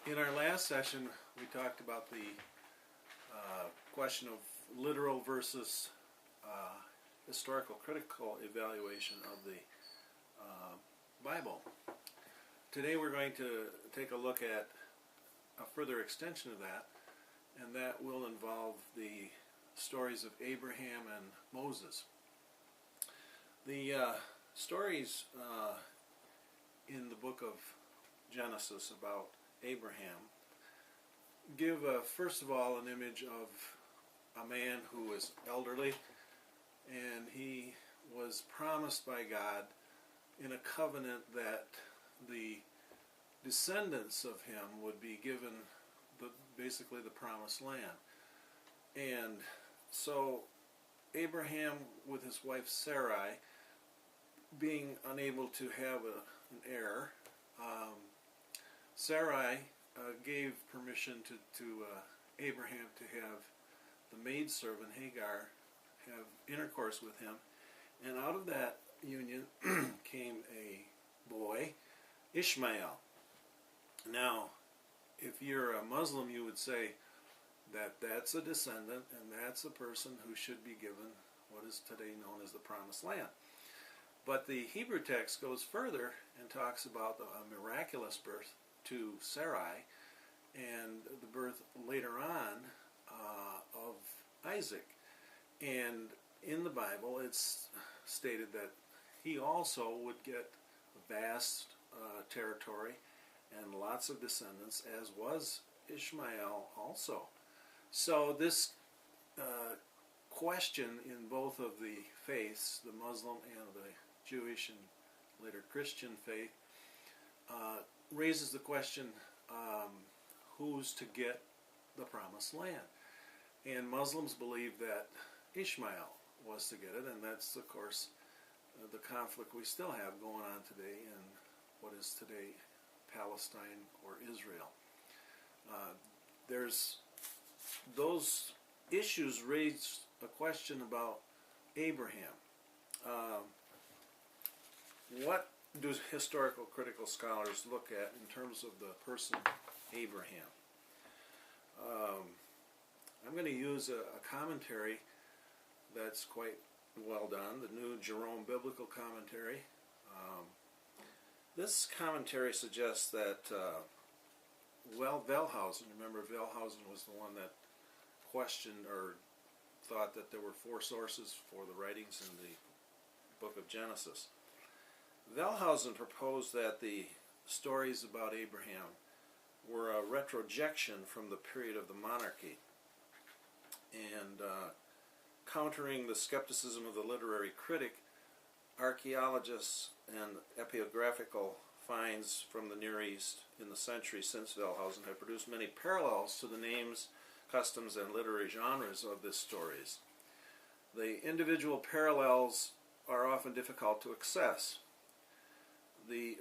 In our last session, we talked about the question of literal versus historical critical evaluation of the Bible. Today we're going to take a look at a further extension of that, and that will involve the stories of Abraham and Moses. The stories in the book of Genesis about Abraham give, first of all, an image of a man who is elderly, and he was promised by God in a covenant that the descendants of him would be given basically the promised land. And so Abraham, with his wife Sarai, being unable to have an heir, Sarai gave permission to Abraham to have the maidservant Hagar have intercourse with him, and out of that union came a boy, Ishmael. Now, if you're a Muslim, you would say that that's a descendant and that's a person who should be given what is today known as the Promised Land. But the Hebrew text goes further and talks about a miraculous birth to Sarai and the birth later on of Isaac. And in the Bible it's stated that he also would get a vast territory and lots of descendants, as was Ishmael also. So this question in both of the faiths, the Muslim and the Jewish and later Christian faith, raises the question, who's to get the promised land? And Muslims believe that Ishmael was to get it, and that's, of course, the conflict we still have going on today in what is today Palestine or Israel. There's those issues raise a question about Abraham. What do historical critical scholars look at in terms of the person Abraham? I'm going to use a commentary that's quite well done, the New Jerome Biblical Commentary. This commentary suggests that Wellhausen, remember Wellhausen was the one that questioned or thought that there were four sources for the writings in the book of Genesis. Wellhausen proposed that the stories about Abraham were a retrojection from the period of the monarchy, and countering the skepticism of the literary critic, archaeologists and epigraphical finds from the Near East in the century since Wellhausen have produced many parallels to the names, customs, and literary genres of these stories. The individual parallels are often difficult to assess. The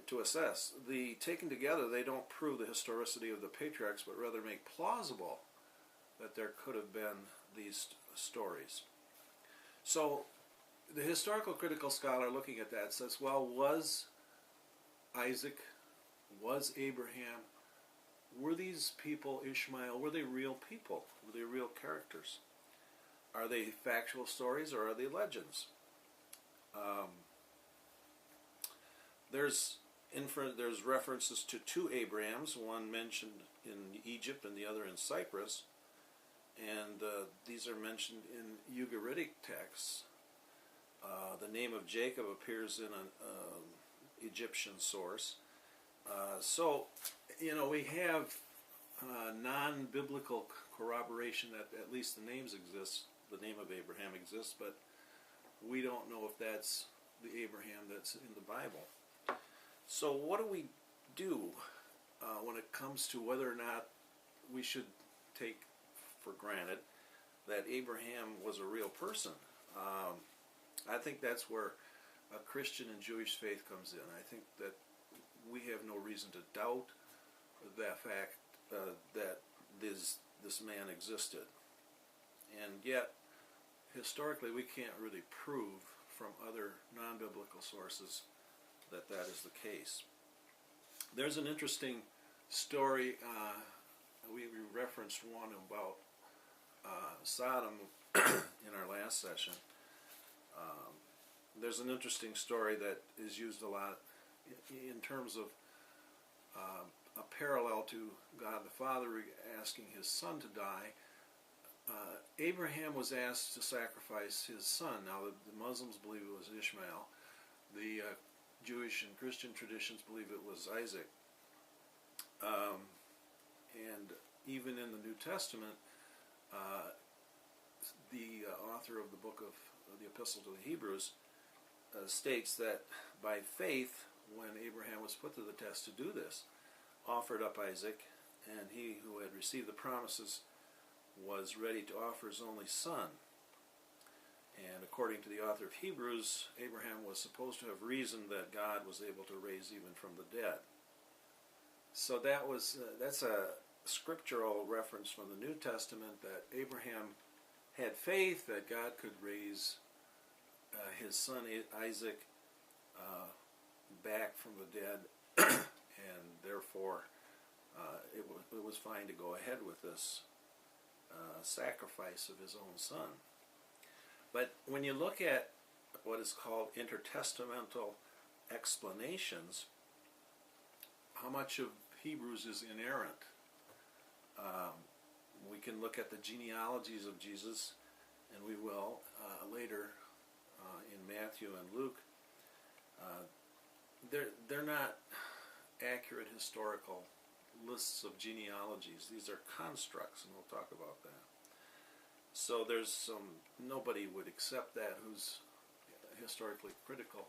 taken together, they don't prove the historicity of the patriarchs, but rather make plausible that there could have been these stories. So the historical critical scholar looking at that says, well, was Isaac, was Abraham, were these people, Ishmael, were they real people? Were they real characters? Are they factual stories or are they legends? There's references to two Abrahams, one mentioned in Egypt and the other in Cyprus, and these are mentioned in Ugaritic texts. The name of Jacob appears in an Egyptian source. So, we have non-biblical corroboration that at least the names exist, the name of Abraham exists, but we don't know if that's the Abraham that's in the Bible. So what do we do when it comes to whether or not we should take for granted that Abraham was a real person? I think that's where a Christian and Jewish faith comes in. I think that we have no reason to doubt that fact that this man existed. And yet, historically, we can't really prove from other non-biblical sources that that is the case. There's an interesting story, we referenced one about Sodom in our last session. There's an interesting story that is used a lot in terms of a parallel to God the Father asking his son to die. Abraham was asked to sacrifice his son. Now, the Muslims believe it was Ishmael. The Jewish and Christian traditions believe it was Isaac. And even in the New Testament, the author of the book of the Epistle to the Hebrews states that by faith, when Abraham was put to the test to do this, offered up Isaac, and he who had received the promises was ready to offer his only son. And according to the author of Hebrews, Abraham was supposed to have reasoned that God was able to raise even from the dead. So that's a scriptural reference from the New Testament, that Abraham had faith that God could raise his son Isaac back from the dead, and therefore it was fine to go ahead with this sacrifice of his own son. But when you look at what is called intertestamental explanations, how much of Hebrews is inerrant? We can look at the genealogies of Jesus, and we will later in Matthew and Luke. They're not accurate historical lists of genealogies. These are constructs, and we'll talk about that. So nobody would accept that who's historically critical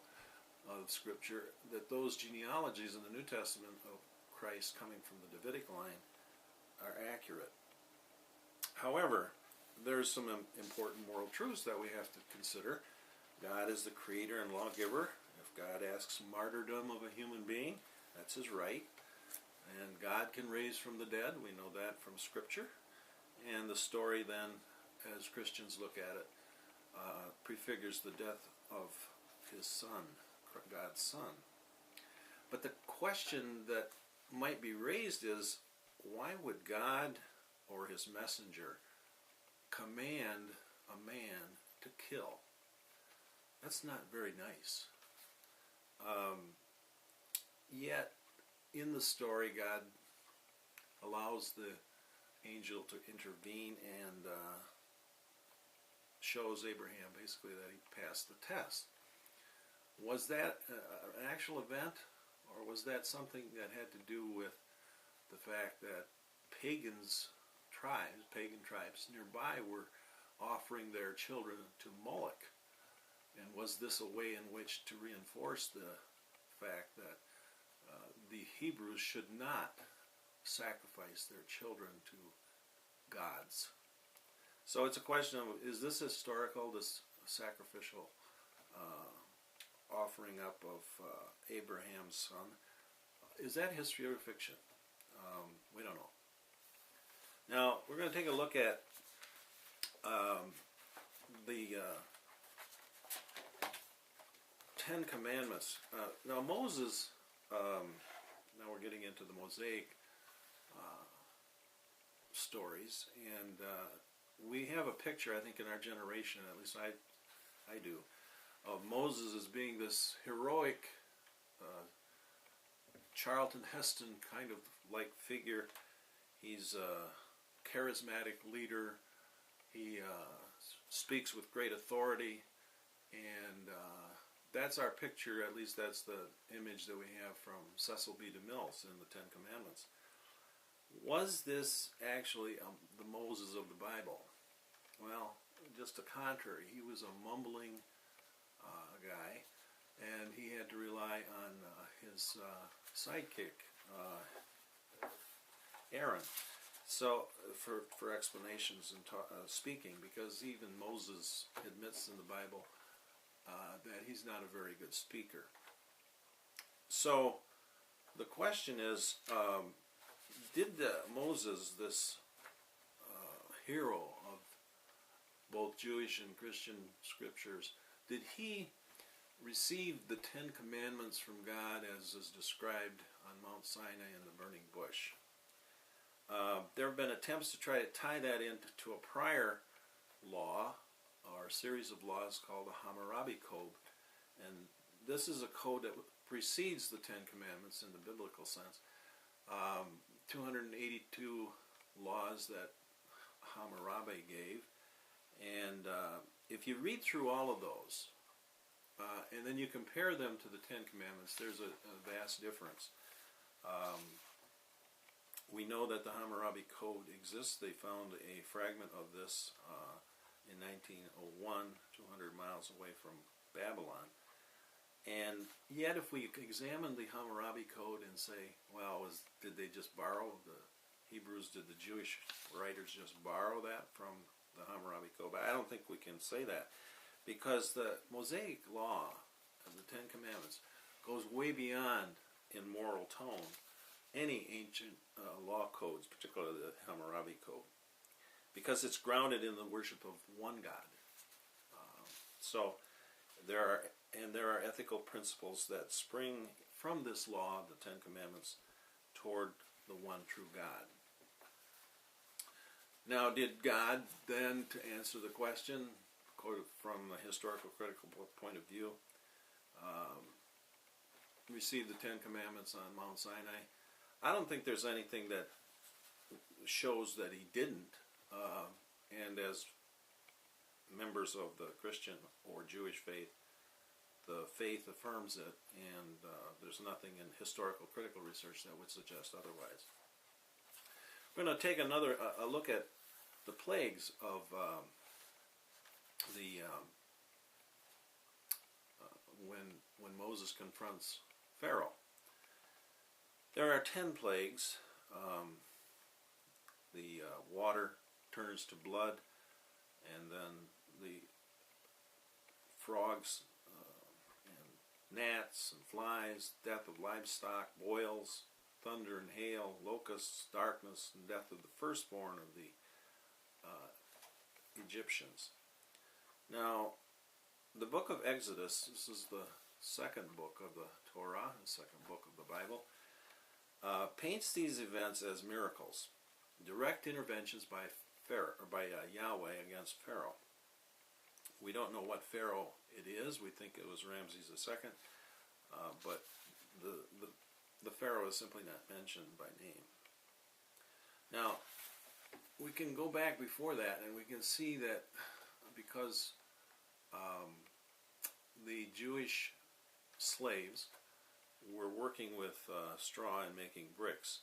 of Scripture, that those genealogies in the New Testament of Christ coming from the Davidic line are accurate. However, there's some important moral truths that we have to consider. God is the creator and lawgiver. If God asks martyrdom of a human being, that's his right. And God can raise from the dead. We know that from Scripture. And the story then, as Christians look at it, prefigures the death of his son, God's son. But the question that might be raised is, why would God or his messenger command a man to kill? That's not very nice. Yet, in the story, God allows the angel to intervene and shows Abraham basically that he passed the test. Was that an actual event, or was that something that had to do with the fact that pagan tribes nearby were offering their children to Moloch? And was this a way in which to reinforce the fact that the Hebrews should not sacrifice their children to gods? So it's a question of, is this historical, this sacrificial offering up of Abraham's son? Is that history or fiction? We don't know. Now, we're going to take a look at the Ten Commandments. Now, Moses, now we're getting into the Mosaic stories, and we have a picture, I think, in our generation, at least I do, of Moses as being this heroic Charlton Heston kind of like figure. He's a charismatic leader. He speaks with great authority, and that's our picture, at least that's the image that we have from Cecil B. DeMille in the Ten Commandments. Was this actually the Moses of the Bible? Well, just the contrary. He was a mumbling guy, and he had to rely on his sidekick, Aaron. So, for explanations and speaking, because even Moses admits in the Bible that he's not a very good speaker. So, the question is, did Moses, this hero of both Jewish and Christian scriptures, did he receive the Ten Commandments from God as is described on Mount Sinai and the burning bush. There have been attempts to try to tie that into a prior law, or a series of laws called the Hammurabi Code. And this is a code that precedes the Ten Commandments in the biblical sense. 282 laws that Hammurabi gave. And if you read through all of those, and then you compare them to the Ten Commandments, there's a vast difference. We know that the Hammurabi Code exists. They found a fragment of this in 1901, 200 miles away from Babylon. And yet if we examine the Hammurabi Code and say, well, did they just borrow the Hebrews, did the Jewish writers just borrow that from the Hammurabi Code? But I don't think we can say that, because the Mosaic law of the Ten Commandments goes way beyond, in moral tone, any ancient law codes, particularly the Hammurabi Code, because it's grounded in the worship of one God. So there are ethical principles that spring from this law, the Ten Commandments, toward the one true God. Now, did God then, to answer the question, quoted from a historical critical point of view, receive the Ten Commandments on Mount Sinai? I don't think there's anything that shows that he didn't. And as members of the Christian or Jewish faith, the faith affirms it, and there's nothing in historical critical research that would suggest otherwise. We're going to take a look at the plagues of when Moses confronts Pharaoh. There are 10 plagues. The water turns to blood, and then the frogs and gnats and flies, death of livestock, boils, thunder and hail, locusts, darkness, and death of the firstborn of the Egyptians. Now, the book of Exodus, this is the second book of the Torah, the second book of the Bible, paints these events as miracles, direct interventions by Yahweh against Pharaoh. We don't know what Pharaoh it is. We think it was Ramses II, but the Pharaoh is simply not mentioned by name. Now, we can go back before that, and we can see that because the Jewish slaves were working with straw and making bricks,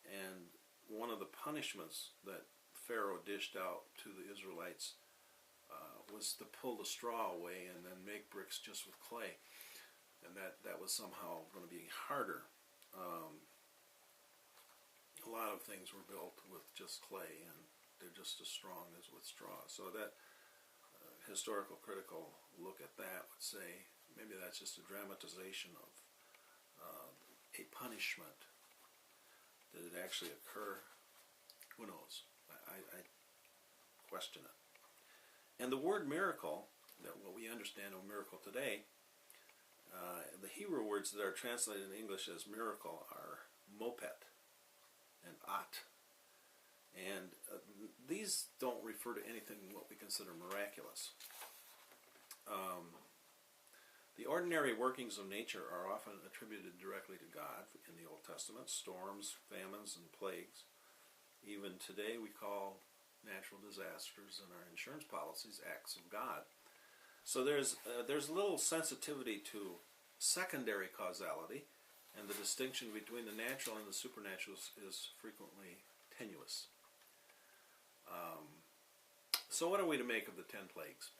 and one of the punishments that Pharaoh dished out to the Israelites was to pull the straw away and then make bricks just with clay, and that was somehow going to be harder. A lot of things were built with just clay, and they're just as strong as with straw. So that historical critical look at that would say maybe that's just a dramatization of a punishment. Did it actually occur? Who knows? I question it. And the word miracle, that what we understand of miracle today, the Hebrew words that are translated in English as miracle are mopet and at. And these don't refer to anything what we consider miraculous. The ordinary workings of nature are often attributed directly to God in the Old Testament: storms, famines, and plagues. Even today we call natural disasters in our insurance policies acts of God. So there's little sensitivity to secondary causality, and the distinction between the natural and the supernatural is frequently tenuous. So what are we to make of the 10 plagues?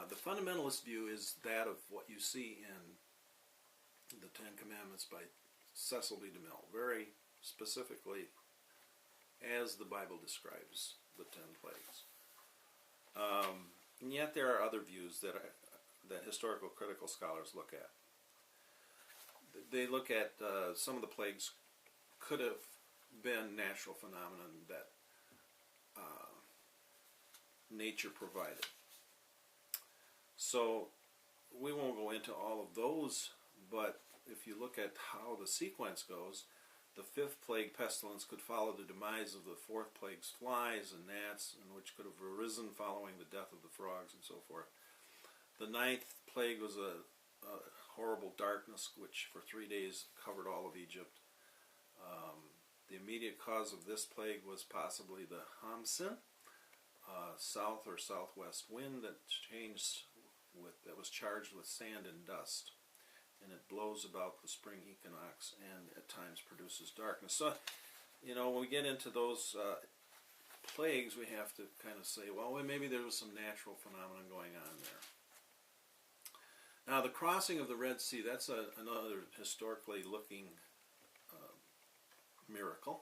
The fundamentalist view is that of what you see in the Ten Commandments by Cecil B. DeMille, very specifically as the Bible describes the 10 plagues. And yet there are other views that historical critical scholars look at. They look at some of the plagues could have been natural phenomenon that nature provided. So we won't go into all of those, but if you look at how the sequence goes, the fifth plague, pestilence, could follow the demise of the fourth plague's flies and gnats, and which could have arisen following the death of the frogs and so forth. The ninth plague was a horrible darkness which for 3 days covered all of Egypt. The immediate cause of this plague was possibly the Hamsin, south or southwest wind that was charged with sand and dust, and it blows about the spring equinox and at times produces darkness. So, when we get into those plagues, we have to kind of say, well, maybe there was some natural phenomenon going on there. Now, the crossing of the Red Sea, that's another historically looking miracle.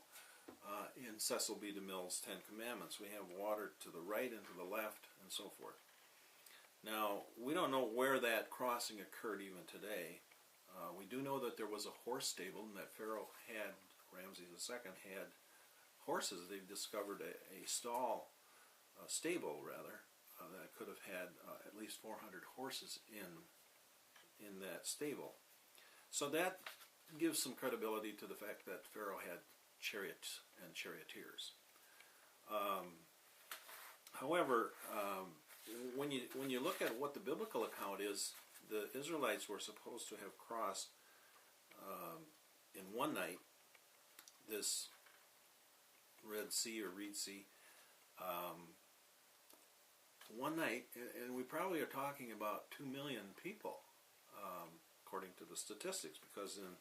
In Cecil B. DeMille's Ten Commandments, we have water to the right and to the left and so forth. Now, we don't know where that crossing occurred even today. We do know that there was a horse stable and that Pharaoh had, Ramses II had horses. They've discovered a stable that could have had at least 400 horses in that stable. So that gives some credibility to the fact that Pharaoh had chariots and charioteers. However, when you look at what the biblical account is, the Israelites were supposed to have crossed in one night this Red Sea or Reed Sea, one night, and we probably are talking about 2 million people, according to the statistics, because in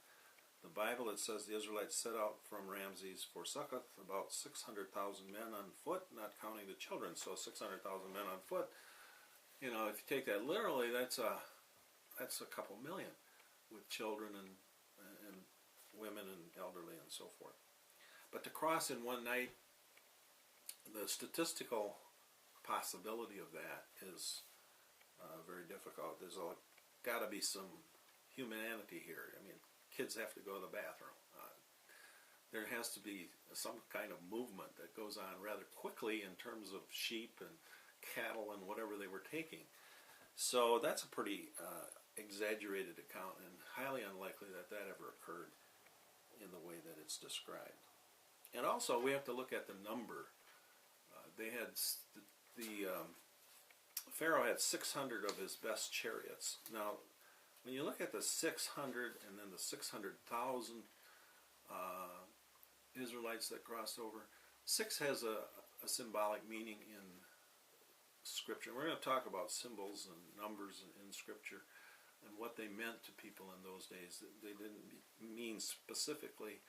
the Bible it says the Israelites set out from Ramses for Succoth, about 600,000 men on foot, not counting the children. So 600,000 men on foot. If you take that literally, that's a couple million, with children and women and elderly and so forth. But to cross in one night, the statistical possibility of that is very difficult. There's got to be some humanity here. I mean, kids have to go to the bathroom. There has to be some kind of movement that goes on rather quickly in terms of sheep and cattle and whatever they were taking. So that's a pretty exaggerated account, and highly unlikely that ever occurred in the way that it's described. And also, we have to look at the number. Pharaoh had 600 of his best chariots. Now, when you look at the 600 and then the 600,000 Israelites that crossed over, 6 has a symbolic meaning in Scripture. We're going to talk about symbols and numbers in Scripture and what they meant to people in those days. They didn't mean specifically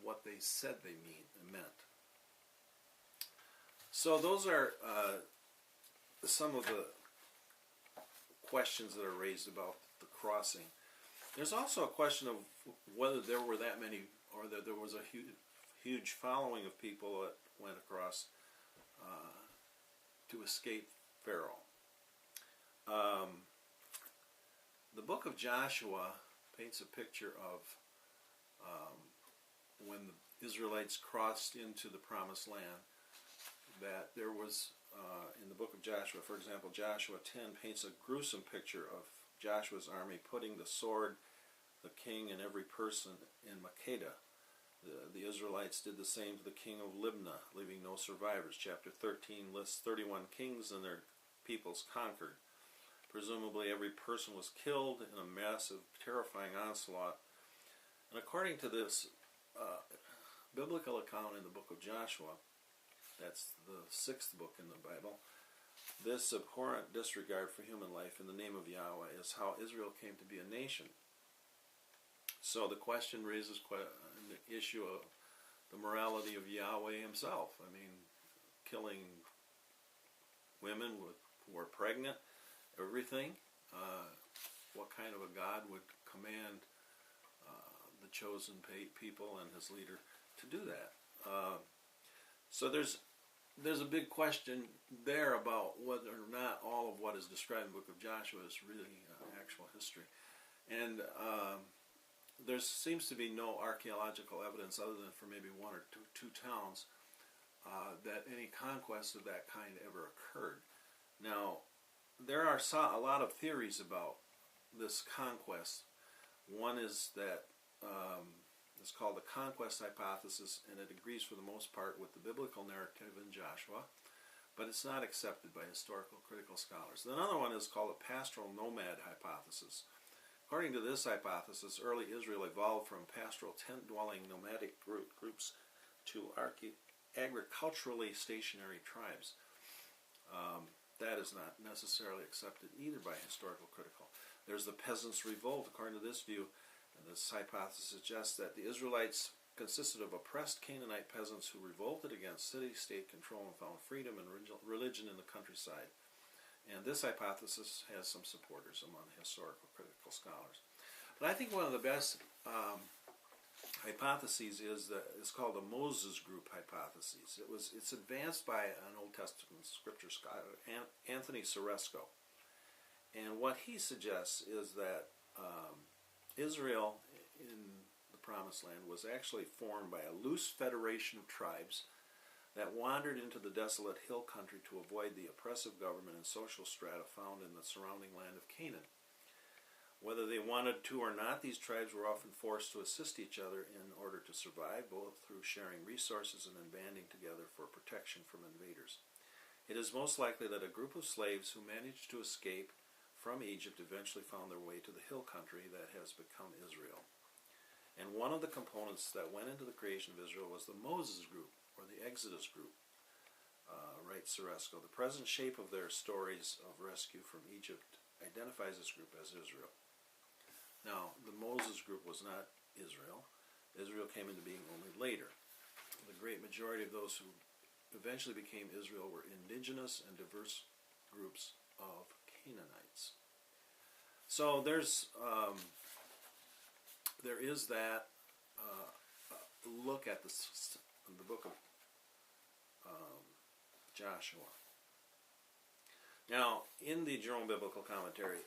what they said they meant. So those are some of the questions that are raised about the crossing. There's also a question of whether there were that many, or that there was a huge following of people that went across to escape Pharaoh. The book of Joshua paints a picture of when the Israelites crossed into the Promised Land, that there was, in the book of Joshua, for example, Joshua 10 paints a gruesome picture of Joshua's army putting the sword, the king, and every person in Makkedah. The Israelites did the same to the king of Libnah, leaving no survivors. Chapter 13 lists 31 kings and their peoples conquered. Presumably every person was killed in a massive, terrifying onslaught. And according to this biblical account in the book of Joshua, that's the 6th book in the Bible, this abhorrent disregard for human life in the name of Yahweh is how Israel came to be a nation. So the question raises the issue of the morality of Yahweh himself. I mean, killing women who are pregnant, everything. What kind of a God would command the chosen people and his leader to do that? So there's a big question there about whether or not all of what is described in the book of Joshua is really actual history. And there seems to be no archaeological evidence other than for maybe one or two towns that any conquest of that kind ever occurred. Now, there are a lot of theories about this conquest. One is that it's called the conquest hypothesis, and it agrees for the most part with the biblical narrative in Joshua, but it's not accepted by historical critical scholars. Another one is called the pastoral nomad hypothesis. According to this hypothesis, early Israel evolved from pastoral tent-dwelling nomadic groups to agriculturally stationary tribes. That is not necessarily accepted either by historical critical. There's the peasants' revolt. According to this view, and this hypothesis suggests that the Israelites consisted of oppressed Canaanite peasants who revolted against city-state control and found freedom and religion in the countryside. And this hypothesis has some supporters among historical critical scholars. But I think one of the best hypotheses is called the Moses group hypothesis. It's advanced by an Old Testament scripture scholar, Anthony Soresco. And what he suggests is that Israel in the Promised Land was actually formed by a loose federation of tribes that wandered into the desolate hill country to avoid the oppressive government and social strata found in the surrounding land of Canaan. Whether they wanted to or not, these tribes were often forced to assist each other in order to survive, both through sharing resources and in banding together for protection from invaders. It is most likely that a group of slaves who managed to escape from Egypt eventually found their way to the hill country that has become Israel. And one of the components that went into the creation of Israel was the Moses group, or the Exodus group, writes Soresco. The present shape of their stories of rescue from Egypt identifies this group as Israel. Now, the Moses group was not Israel. Israel came into being only later. The great majority of those who eventually became Israel were indigenous and diverse groups of Canaanites. So there is that look at the book of Joshua. Now, in the Jerome Biblical Commentary,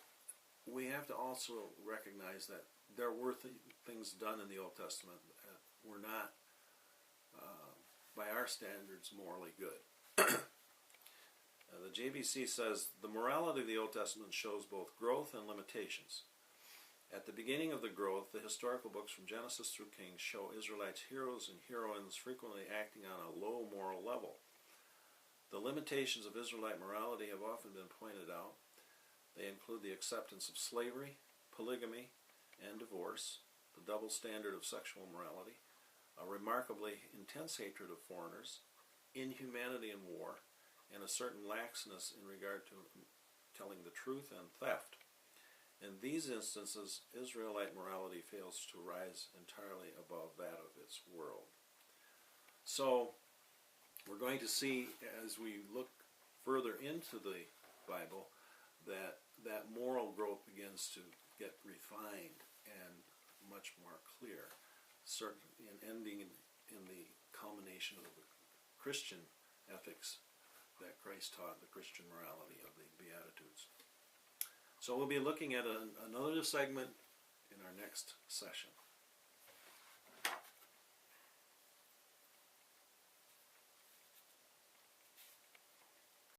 we have to also recognize that there were things done in the Old Testament that were not, by our standards, morally good. The JBC says, the morality of the Old Testament shows both growth and limitations. At the beginning of the growth, the historical books from Genesis through Kings show Israelites' heroes and heroines frequently acting on a low moral level. The limitations of Israelite morality have often been pointed out. They include the acceptance of slavery, polygamy, and divorce, the double standard of sexual morality, a remarkably intense hatred of foreigners, inhumanity in war, and a certain laxness in regard to telling the truth and theft. In these instances, Israelite morality fails to rise entirely above that of its world. So, we're going to see, as we look further into the Bible, that moral growth begins to get refined and much more clear, certainly, and ending in the culmination of the Christian ethics that Christ taught, the Christian morality of the Beatitudes. So we'll be looking at another segment in our next session.